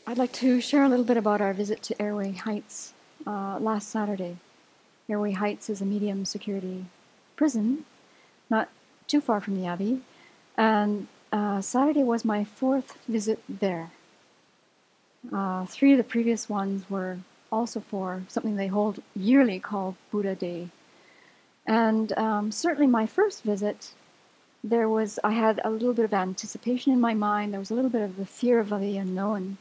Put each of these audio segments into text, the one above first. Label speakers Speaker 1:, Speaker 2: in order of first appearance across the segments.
Speaker 1: I'd like to share a little bit about our visit to Airway Heights last Saturday. Airway Heights is a medium security prison, not too far from the Abbey, and Saturday was my fourth visit there. Three of the previous ones were also for something they hold yearly called Buddha Day. And certainly my first visit, I had a little bit of anticipation in my mind. There was a little bit of the fear of the unknown.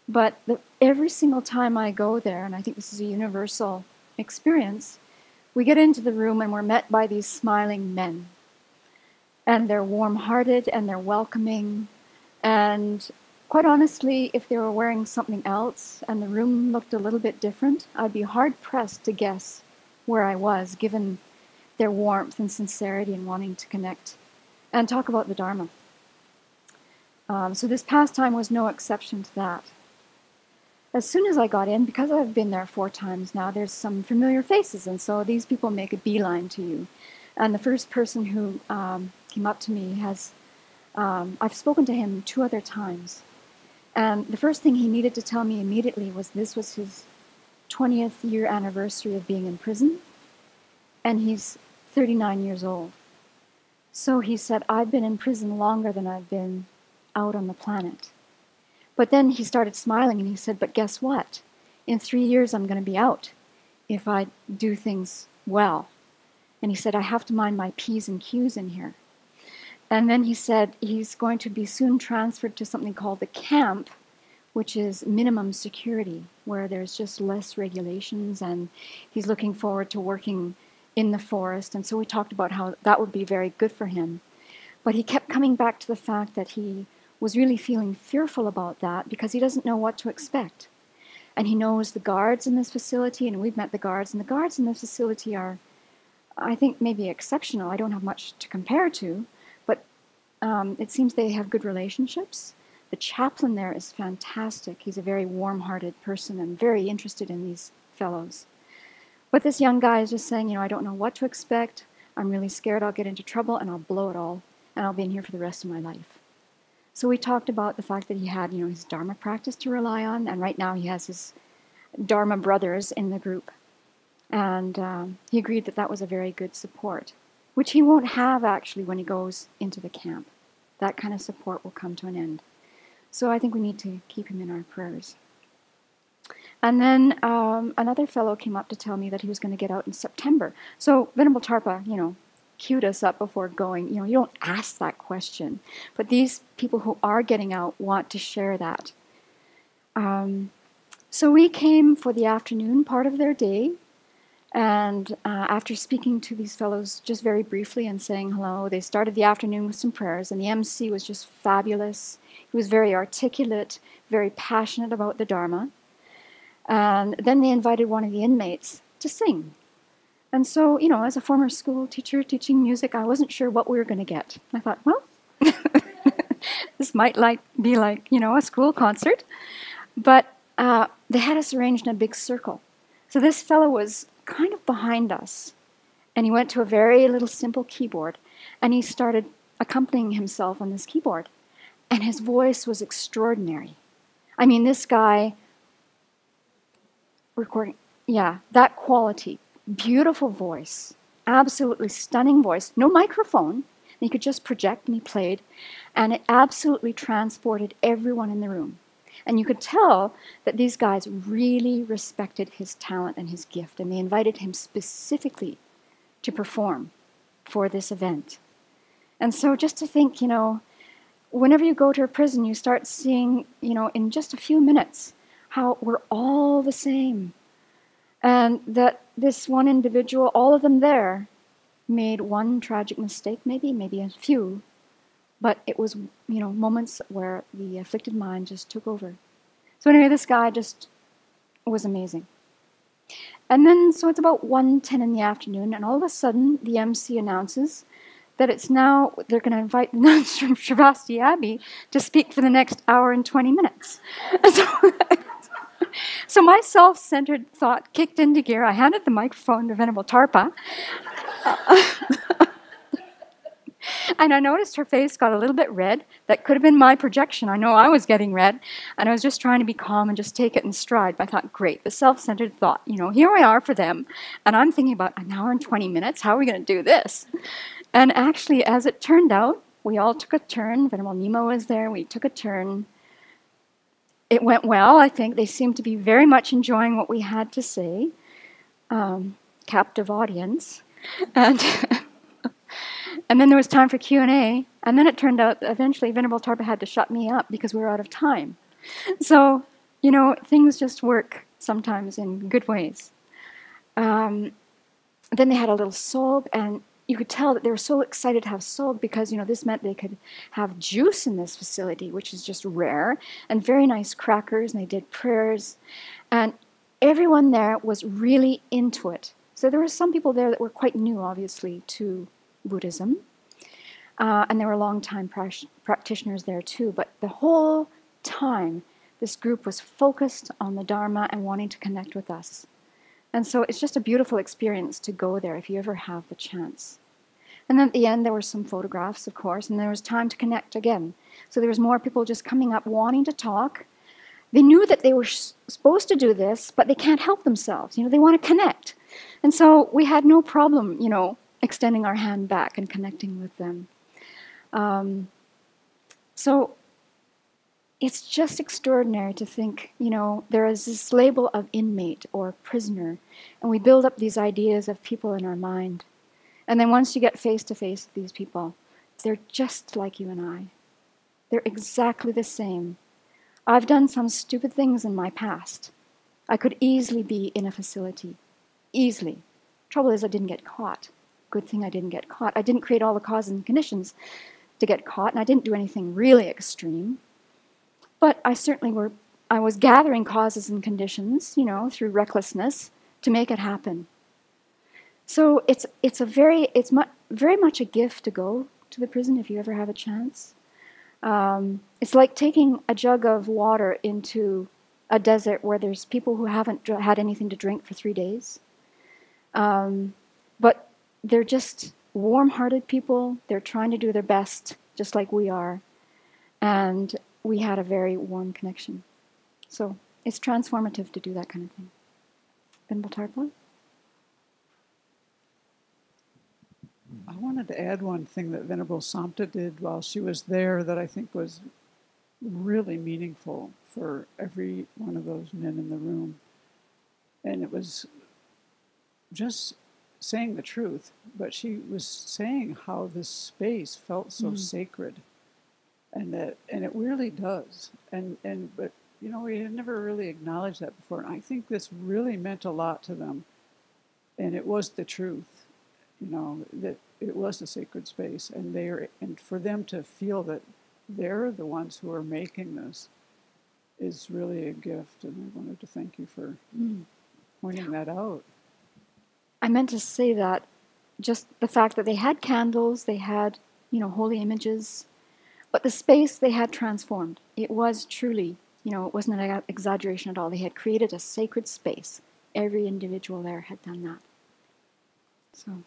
Speaker 1: But every single time I go there, and I think this is a universal experience, we get into the room and we're met by these smiling men. And they're warm-hearted and they're welcoming. And quite honestly, if they were wearing something else and the room looked a little bit different, I'd be hard-pressed to guess where I was, given their warmth and sincerity and wanting to connect and talk about the Dharma. So this past time was no exception to that. As soon as I got in, because I've been there 4 times now, there's some familiar faces, and so these people make a beeline to you. And the first person who came up to me I've spoken to him 2 other times. And the first thing he needed to tell me immediately was this was his 20th year anniversary of being in prison, and he's 39 years old. So he said, I've been in prison longer than I've been out on the planet. But then he started smiling and he said, but guess what? In 3 years I'm going to be out if I do things well. And he said, I have to mind my P's and Q's in here. And then he said he's going to be soon transferred to something called the camp, which is minimum security, where there's just less regulations, and he's looking forward to working in the forest. And so we talked about how that would be very good for him. But he kept coming back to the fact that he was really feeling fearful about that because he doesn't know what to expect. And he knows the guards in this facility, and we've met the guards, and the guards in this facility are, I think, maybe exceptional. I don't have much to compare to, but it seems they have good relationships. The chaplain there is fantastic. He's a very warm-hearted person and very interested in these fellows. But this young guy is just saying, I don't know what to expect. I'm really scared I'll get into trouble and I'll blow it all, and I'll be in here for the rest of my life. So we talked about the fact that he had, his Dharma practice to rely on, and right now he has his Dharma brothers in the group. And he agreed that that was a very good support, which he won't have actually when he goes into the camp. That kind of support will come to an end. So I think we need to keep him in our prayers. And then another fellow came up to tell me that he was going to get out in September. So Venerable Tarpa, queued us up before going. You don't ask that question. But these people who are getting out want to share that. So we came for the afternoon part of their day. And after speaking to these fellows just very briefly and saying hello, they started the afternoon with some prayers. And the MC was just fabulous. He was very articulate, very passionate about the Dharma. And then they invited one of the inmates to sing. And so, as a former school teacher teaching music, I wasn't sure what we were going to get. I thought, well, this might be like a school concert. But they had us arranged in a big circle. So this fellow was kind of behind us. And he went to a very little simple keyboard. And he started accompanying himself on this keyboard. And his voice was extraordinary. I mean, this guy recording, that quality. Beautiful voice, absolutely stunning voice, no microphone. He could just project and he played, and it absolutely transported everyone in the room. And you could tell that these guys really respected his talent and his gift, and they invited him specifically to perform for this event. And so just to think, whenever you go to a prison, you start seeing, in just a few minutes, how we're all the same. And that this one individual, all of them there, made one tragic mistake, maybe a few, but it was, moments where the afflicted mind just took over. So anyway, this guy just was amazing. And then, so it's about 1:10 in the afternoon, and all of a sudden, the MC announces that they're going to invite the nuns from Sravasti Abbey to speak for the next hour and 20 minutes. So my self-centered thought kicked into gear. I handed the microphone to Venerable Tarpa. And I noticed her face got a little bit red. That could have been my projection. I know I was getting red. And I was just trying to be calm and just take it in stride. But I thought, great, the self-centered thought. Here we are for them. And I'm thinking about an hour and 20 minutes. How are we going to do this? And actually, as it turned out, we all took a turn. Venerable Nemo was there. We took a turn. It went well, I think. They seemed to be very much enjoying what we had to say. Captive audience. And, and then there was time for Q&A. And then it turned out that eventually Venerable Tarpa had to shut me up because we were out of time. So, things just work sometimes in good ways. Then they had a little solb, and you could tell that they were so excited to have solb because, this meant they could have juice in this facility, which is just rare, and very nice crackers, and they did prayers. And everyone there was really into it. So there were some people there that were quite new, obviously, to Buddhism. And there were long-time practitioners there, too. But the whole time, this group was focused on the Dharma and wanting to connect with us. And so it's just a beautiful experience to go there if you ever have the chance. And then at the end, there were some photographs, of course, and there was time to connect again. So there was more people just coming up wanting to talk. They knew that they were supposed to do this, but they can't help themselves. They want to connect. And so we had no problem, extending our hand back and connecting with them. So it's just extraordinary to think, there is this label of inmate or prisoner, and we build up these ideas of people in our mind. And then once you get face to face with these people, they're just like you and I. They're exactly the same. I've done some stupid things in my past. I could easily be in a facility. Easily. Trouble is I didn't get caught. Good thing I didn't get caught. I didn't create all the causes and conditions to get caught, and I didn't do anything really extreme. But I was gathering causes and conditions, through recklessness to make it happen. So it's very much a gift to go to the prison if you ever have a chance. It's like taking a jug of water into a desert where there's people who haven't had anything to drink for 3 days. But they're just warm-hearted people. They're trying to do their best, just like we are. And we had a very warm connection. So it's transformative to do that kind of thing. Venerable Tarpa?
Speaker 2: I wanted to add one thing that Venerable Samta did while she was there that I think was really meaningful for every one of those men in the room. And it was just saying the truth, but she was saying how this space felt so sacred. And it really does. But we had never really acknowledged that before. And I think this really meant a lot to them. And it was the truth, that it was a sacred space. And for them to feel that they're the ones who are making this is really a gift. And I wanted to thank you for pointing that out.
Speaker 1: I meant to say that just the fact that they had candles, they had, holy images, but the space they had transformed. It was truly, it wasn't an exaggeration at all. They had created a sacred space. Every individual there had done that. So